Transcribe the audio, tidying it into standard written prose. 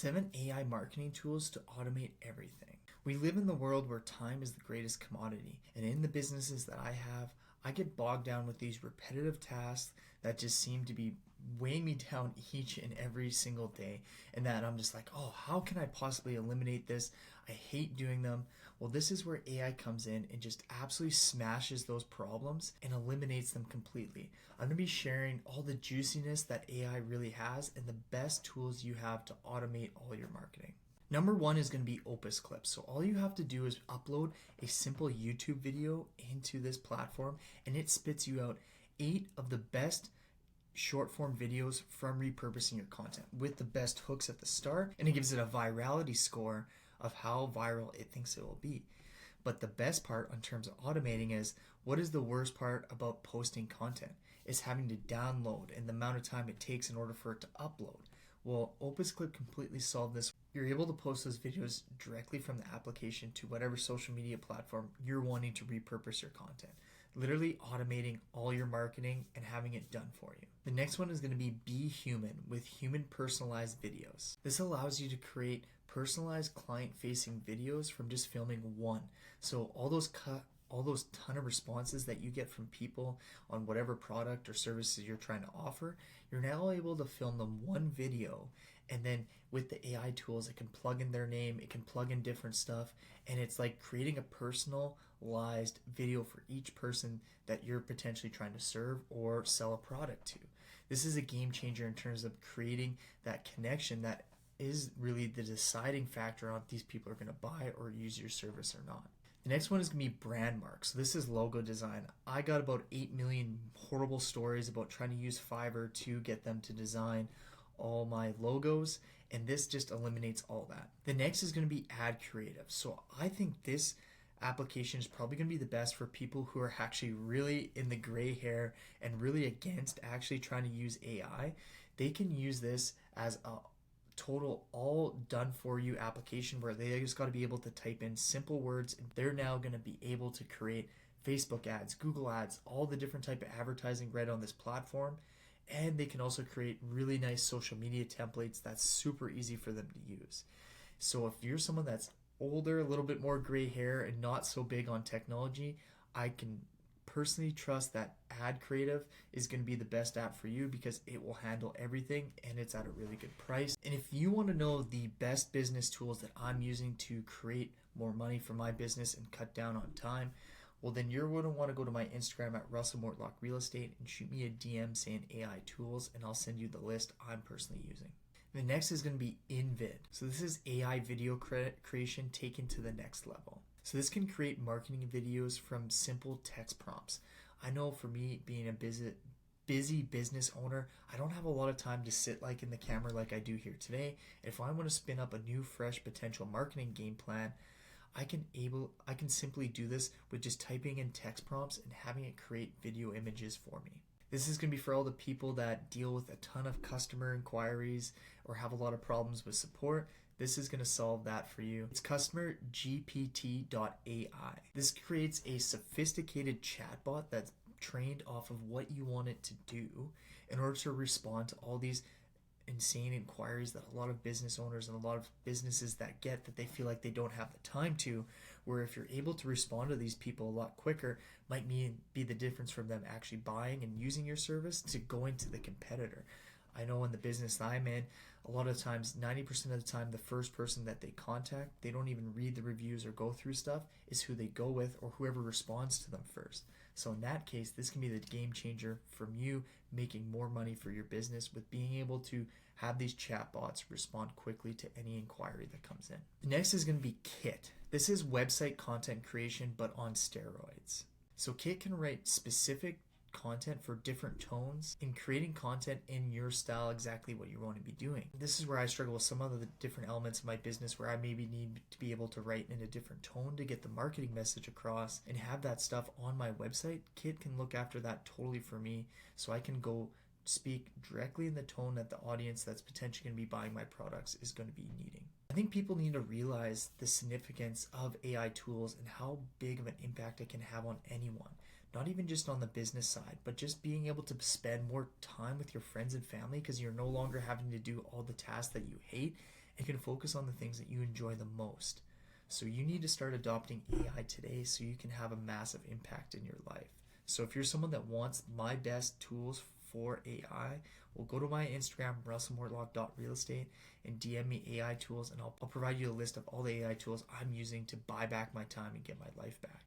7 AI marketing tools to automate everything. We live in the world where time is the greatest commodity, and in the businesses that I have, I get bogged down with these repetitive tasks that just seem to be weighing me down each and every single day, and that I'm just like, oh, how can I possibly eliminate this? I hate doing them. Well, this is where AI comes in and just absolutely smashes those problems and eliminates them completely. I'm going to be sharing all the juiciness that AI really has and the best tools you have to automate all your marketing. Number one is going to be Opus Clips. So all you have to do is upload a simple YouTube video into this platform, and it spits you out 8 of the best short form videos from repurposing your content with the best hooks at the start, and it gives it a virality score of how viral it thinks it will be. But the best part in terms of automating is, what is the worst part about posting content? Is having to download and the amount of time it takes in order for it to upload. Well, Opus Clip completely solved this. You're able to post those videos directly from the application to whatever social media platform you're wanting to repurpose your content. Literally automating all your marketing and having it done for you. The next one is going to be Human with human personalized videos. This allows you to create personalized client-facing videos from just filming one. So all those ton of responses that you get from people on whatever product or services you're trying to offer, you're now able to film them one video, and then with the AI tools, it can plug in their name, it can plug in different stuff, and it's like creating a personalized video for each person that you're potentially trying to serve or sell a product to. This is a game changer in terms of creating that connection that is really the deciding factor on if these people are going to buy or use your service or not. The next one is going to be brand marks. So this is logo design. I got about 8 million horrible stories about trying to use Fiverr to get them to design all my logos, and this just eliminates all that. The next is going to be ad creative. So I think this application is probably going to be the best for people who are actually really in the gray hair and really against actually trying to use AI. They can use this as a total all done for you application where they just got to be able to type in simple words, and they're now going to be able to create Facebook ads, Google ads, all the different type of advertising right on this platform. And they can also create really nice social media templates that's super easy for them to use. So if you're someone that's older, a little bit more gray hair, and not so big on technology, I can personally trust that Ad Creative is going to be the best app for you because it will handle everything and it's at a really good price. And if you want to know the best business tools that I'm using to create more money for my business and cut down on time, well, then you're going to want to go to my Instagram at Russell Mortlock Real Estate and shoot me a DM saying AI tools, and I'll send you the list I'm personally using. The next is going to be InVid. So this is AI video creation taken to the next level. So this can create marketing videos from simple text prompts. I know for me, being a busy business owner, I don't have a lot of time to sit like in the camera like I do here today. If I want to spin up a new, fresh potential marketing game plan, I can simply do this with just typing in text prompts and having it create video images for me. This is going to be for all the people that deal with a ton of customer inquiries or have a lot of problems with support. This is going to solve that for you. It's customrgpt.ai. This creates a sophisticated chatbot that's trained off of what you want it to do in order to respond to all these insane inquiries that a lot of business owners and a lot of businesses that get that they feel like they don't have the time to, where if you're able to respond to these people a lot quicker, might be the difference from them actually buying and using your service to going to the competitor. I know in the business that I'm in, a lot of times, 90% of the time, the first person that they contact, they don't even read the reviews or go through stuff, is who they go with or whoever responds to them first. So in that case, this can be the game changer from you making more money for your business with being able to have these chatbots respond quickly to any inquiry that comes in. The next is going to be Kit. This is website content creation, but on steroids. So Kit can write specific content for different tones in creating content in your style, exactly what you want to be doing. This is where I struggle with some of the different elements of my business where I maybe need to be able to write in a different tone to get the marketing message across and have that stuff on my website. Kit can look after that totally for me, so I can go speak directly in the tone that the audience that's potentially going to be buying my products is going to be needing. I think people need to realize the significance of AI tools and how big of an impact it can have on anyone. Not even just on the business side, but just being able to spend more time with your friends and family because you're no longer having to do all the tasks that you hate, and can focus on the things that you enjoy the most. So you need to start adopting AI today so you can have a massive impact in your life. So if you're someone that wants my best tools for AI, well, go to my Instagram, russellmortlock.realestate, and DM me AI tools, and I'll provide you a list of all the AI tools I'm using to buy back my time and get my life back.